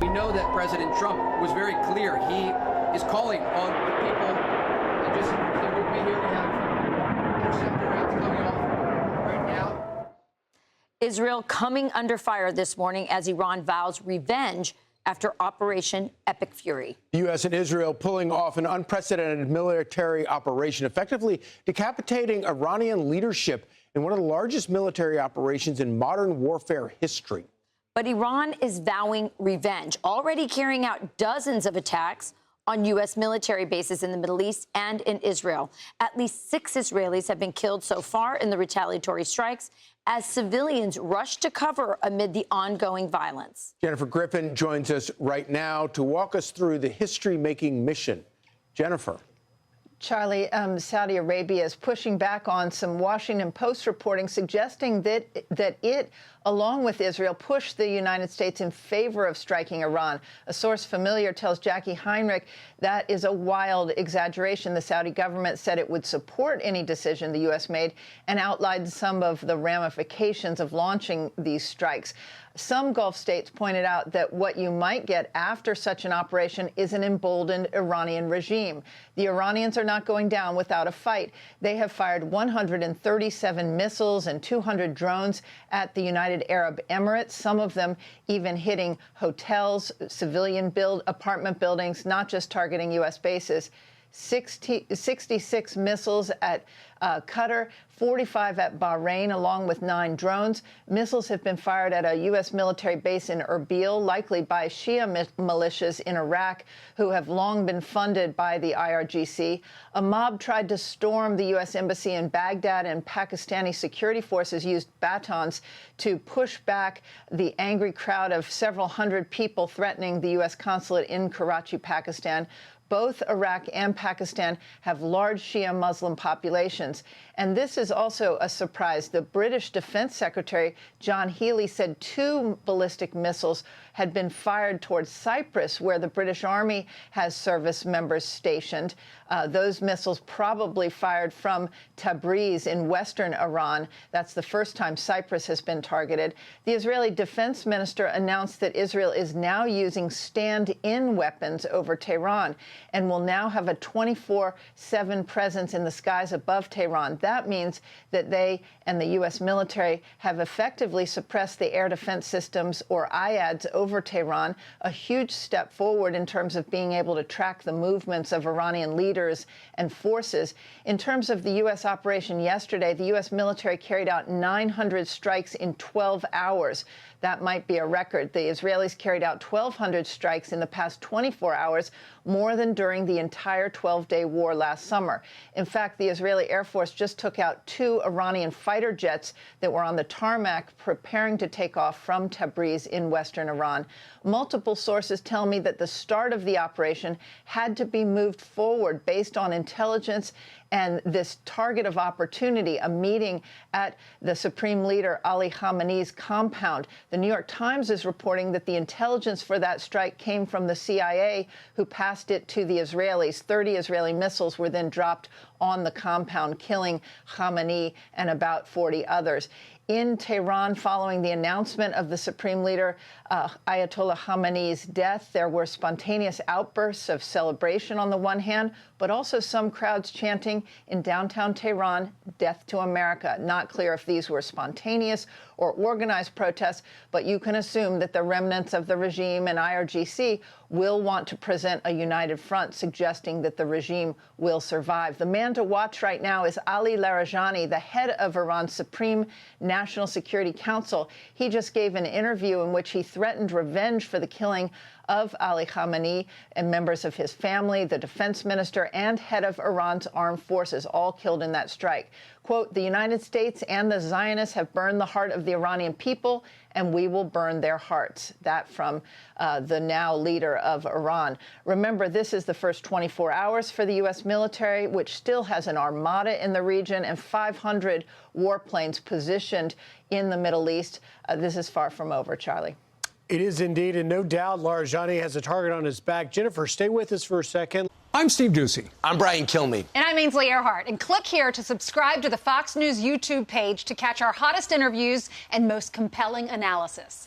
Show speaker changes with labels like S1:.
S1: We know that President Trump was very clear. He is calling on the people. And just stay with me here. We have interceptor rounds coming off right now.
S2: Israel coming under fire this morning as Iran vows revenge after Operation Epic Fury.
S3: The U.S. and Israel pulling off an unprecedented military operation, effectively decapitating Iranian leadership in one of the largest military operations in modern warfare history.
S2: But Iran is vowing revenge, already carrying out dozens of attacks on U.S. military bases in the Middle East and in Israel. At least 6 Israelis have been killed so far in the retaliatory strikes as civilians rush to cover amid the ongoing violence.
S3: Jennifer Griffin joins us right now to walk us through the history-making mission. Jennifer.
S4: Charlie, Saudi Arabia is pushing back on some Washington Post reporting suggesting that it, along with Israel, pushed the United States in favor of striking Iran. A source familiar tells Jackie Heinrich that is a wild exaggeration. The Saudi government said it would support any decision the U.S. made and outlined some of the ramifications of launching these strikes. Some Gulf states pointed out that what you might get after such an operation is an emboldened Iranian regime. The Iranians are not going down without a fight. They have fired 137 missiles and 200 drones at the United Arab Emirates, some of them even hitting hotels, civilian apartment buildings, not just targeting U.S. bases. 66 missiles at Qatar, 45 at Bahrain, along with 9 drones. Missiles have been fired at a U.S. military base in Erbil, likely by Shia militias in Iraq, who have long been funded by the IRGC. A mob tried to storm the U.S. embassy in Baghdad, and Pakistani security forces used batons to push back the angry crowd of several hundred people threatening the U.S. consulate in Karachi, Pakistan. Both Iraq and Pakistan have large Shia Muslim populations. And this is also a surprise. The British Defense Secretary, John Healey, said 2 ballistic missiles had been fired towards Cyprus, where the British Army has service members stationed. Those missiles probably fired from Tabriz in western Iran. That's the first time Cyprus has been targeted. The Israeli defense minister announced that Israel is now using stand-in weapons over Tehran and will now have a 24/7 presence in the skies above Tehran. That means that they and the U.S. military have effectively suppressed the air defense systems, or IADs, over Tehran, a huge step forward in terms of being able to track the movements of Iranian leaders and forces. In terms of the U.S. operation yesterday, the U.S. military carried out 900 strikes in 12 hours. That might be a record. The Israelis carried out 1,200 strikes in the past 24 hours, more than during the entire 12-day war last summer. In fact, the Israeli Air Force just took out 2 Iranian fighter jets that were on the tarmac preparing to take off from Tabriz in western Iran. Multiple sources tell me that the start of the operation had to be moved forward based on intelligence and this target of opportunity, a meeting at the Supreme Leader Ali Khamenei's compound. The New York Times is reporting that the intelligence for that strike came from the CIA, who passed it to the Israelis. 30 Israeli missiles were then dropped on the compound, killing Khamenei and about 40 others. In Tehran, following the announcement of the Supreme Leader Ayatollah Khamenei's death, there were spontaneous outbursts of celebration on the one hand, but also some crowds chanting in downtown Tehran, "Death to America." Not clear if these were spontaneous or organized protests, but you can assume that the remnants of the regime and IRGC will want to present a united front, suggesting that the regime will survive. The man to watch right now is Ali Larijani, the head of Iran's Supreme National Security Council. He just gave an interview in which he threatened revenge for the killing of Ali Khamenei and members of his family, the defense minister, and head of Iran's armed forces, all killed in that strike. Quote, "The United States and the Zionists have burned the heart of the Iranian people, and we will burn their hearts." That from the now leader of Iran. Remember, this is the first 24 hours for the U.S. military, which still has an armada in the region and 500 warplanes positioned in the Middle East. This is far from over, Charlie.
S5: It is indeed, and no doubt Larijani has a target on his back. Jennifer, stay with us for a second.
S6: I'm Steve Doocy.
S7: I'm Brian Kilmeade.
S8: And I'm Ainsley Earhart. And click here to subscribe to the Fox News YouTube page to catch our hottest interviews and most compelling analysis.